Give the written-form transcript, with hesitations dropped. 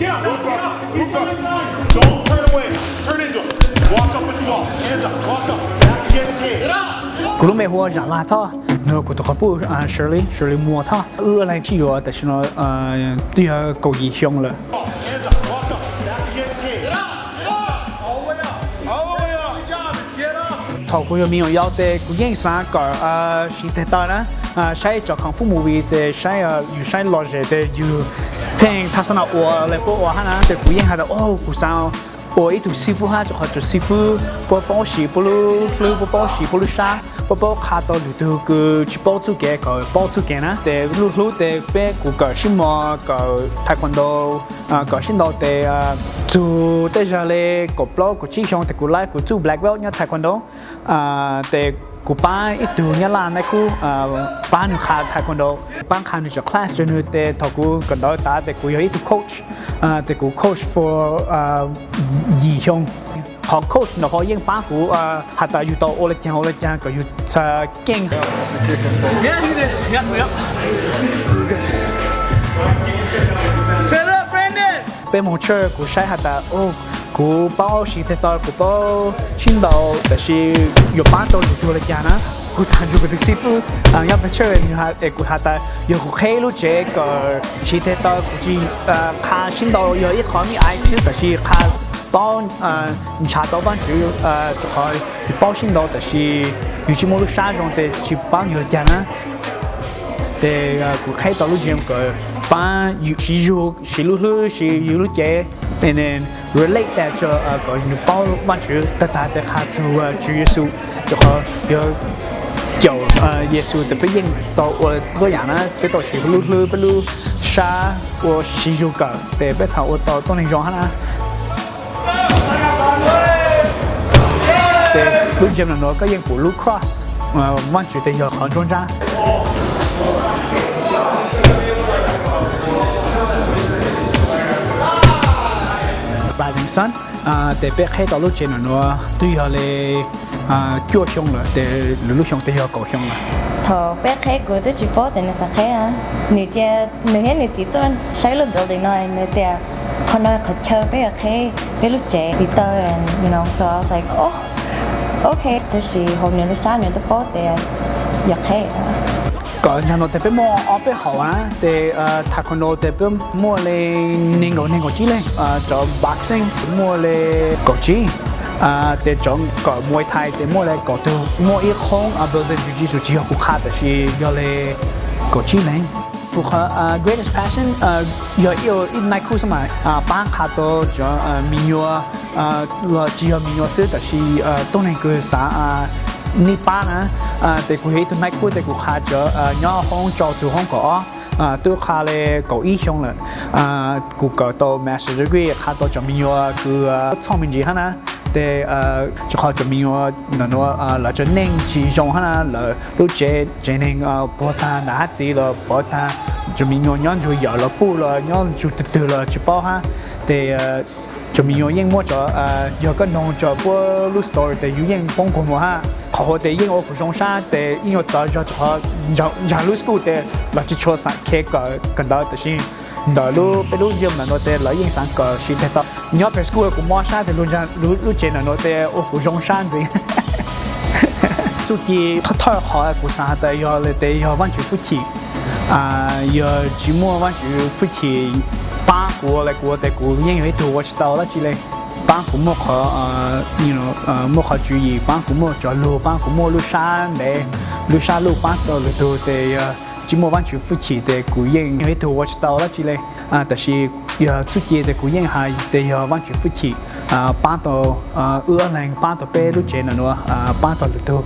Get up, move up, move up. Don't turn away. Turn into him. Walk up with the ball. Hands up. Walk up. Back against him. Get up. cú lúc mẹ hoa giả la tho nó của tôi có bu Shirley mua tho lại chỉ cóแต่ฉันtuy cầu gì xong rồi Hands up. Walk up. Back against him. Get up. All the way up. All the way up. Good job. Get up. thầu của mình yêu để của những sáng có chỉ thế ta đó sai cho khang phu movie để sai sai logic để you paying thà sao nào lại bộ hả để của những hay là của sao ít tu sư phụ ha cho họ cho sư phụ bộ bảo sĩ bộ lu bảo sĩ bộ lu sa bộ khá to lu tu cứ chỉ bảo chú cái nè để lu để bé của cái sinh mò cái taekwondo cái sinh đầu để chú để ra lệ cái blog cái chỉ hướng để của lại của chú black belt nhá taekwondo để của ba ít tu nhá là này của ba nữ khá taekwondo ba khá nữ cho class cho nữ để thầu của cái đó ta để của ít tu coach để của coach for gì không họ coach nó họ yên ba của hạt ta yêu tàu ole chang có yêu sa kinh yeah set up Brandon bên một chơi của sai hạt ta của bao sĩ thế tao của bao xin đầuแต่是有班到อยู่เลยจ้านะกูทานอยู่กับสิฟูยังไปเชื่ออยู่ฮะแต่กูทานแต่อยู่กับใครรู้เจ๊ก็ชีเทตกูจีค่าสินดาว有一套มีไอชื่อแต่是ค่า包你查到班主就可以包สินดาวแต่是อยู่ที่มอลู沙中的去帮有จ้านะแต่กูใคร到รู้เจ๊ก็帮อยู่是อยู่是รู้是อยู่รู้เจ๊nên relate แต่就ก็อยู่包班主แต่แต่ค่า做主耶稣就可有叫耶稣的不应到我个人呢，被到是不如杀我习俗个，对，被炒我到东林庄哈啦。对，路线的那个应不路 cross，弯曲的有很中间。Rising Sun，特别开到路线的那对下嘞。chưa xong rồi, để lúc xong thì họ có xong rồi. Thọ bé khai của tôi chỉ có tiền là sao khai à? Nếu hết nếu chỉ tôi xây luôn building này, nếu thì họ nói họ chơi bé khai bé lúc trẻ thì tôi so I was like okay, thế thì hôm nay lúc sáng tôi có tiền giật khai. Có nhà nó thì bé mua ở bé họ á, để taekwondo thì bé mua lên nên ngồi chỉ lên, cho boxing mua lên cổ chỉ. để chọn có Muay Thai để mua lại có từ mua ít không Brazilian Jiu-Jitsu chỉ học khá là chỉ do lại có chỉ lên của greatest passion giờ yêu ít này khu sao mà bán khá to cho mình là chỉ là mình sẽ là chỉ東南個xã Ni bán á để của hết này khu để của khá cho nhỏ không cho chủ không có tôi khá là có ý hướng là của có to master degree khá to cho mình cứ thông minh gì hả nè để cho họ cho mình nó là cho nên chỉ dùng ha là lúc trẻ nên bỏ ta đã gì là bỏ ta cho mình nhon rồi giờ là bu là nhon chụp từ là chụp bao ha để cho mình những mua cho giờ cái nông cho bữa lúc story để những phong cùng mà ha họ để những ở phủ sông sa để những ở cho họ lúc school để là chỉ cho sáng cái cái đó để xin đó lúc giờ mà nó để lấy những sáng cờ xin thế đó nhớ về school của mua sa thì lúc trên là nó để ở phủ sông sa gì chút gì thợ họ của sa để giờ vẫn chỉ phụ chỉ giờ chỉ mua vẫn chỉ phụ chỉ ba của lại của để của những người tu watch tao là chỉ là ba của mua họ mua họ chú ý ba của mua cho lúa ba của mua lúa san để lúa san lúa ba tao lúa tu để chỉ mua vẫn chỉ phụ chỉ để của những người tu watch tao là chỉ làแต่是giờ chút gì để của những hai để giờ vẫn chỉ phụ chỉ ba tao ưa lành ba tao bé lúa trên là nữa ba tao lúa tu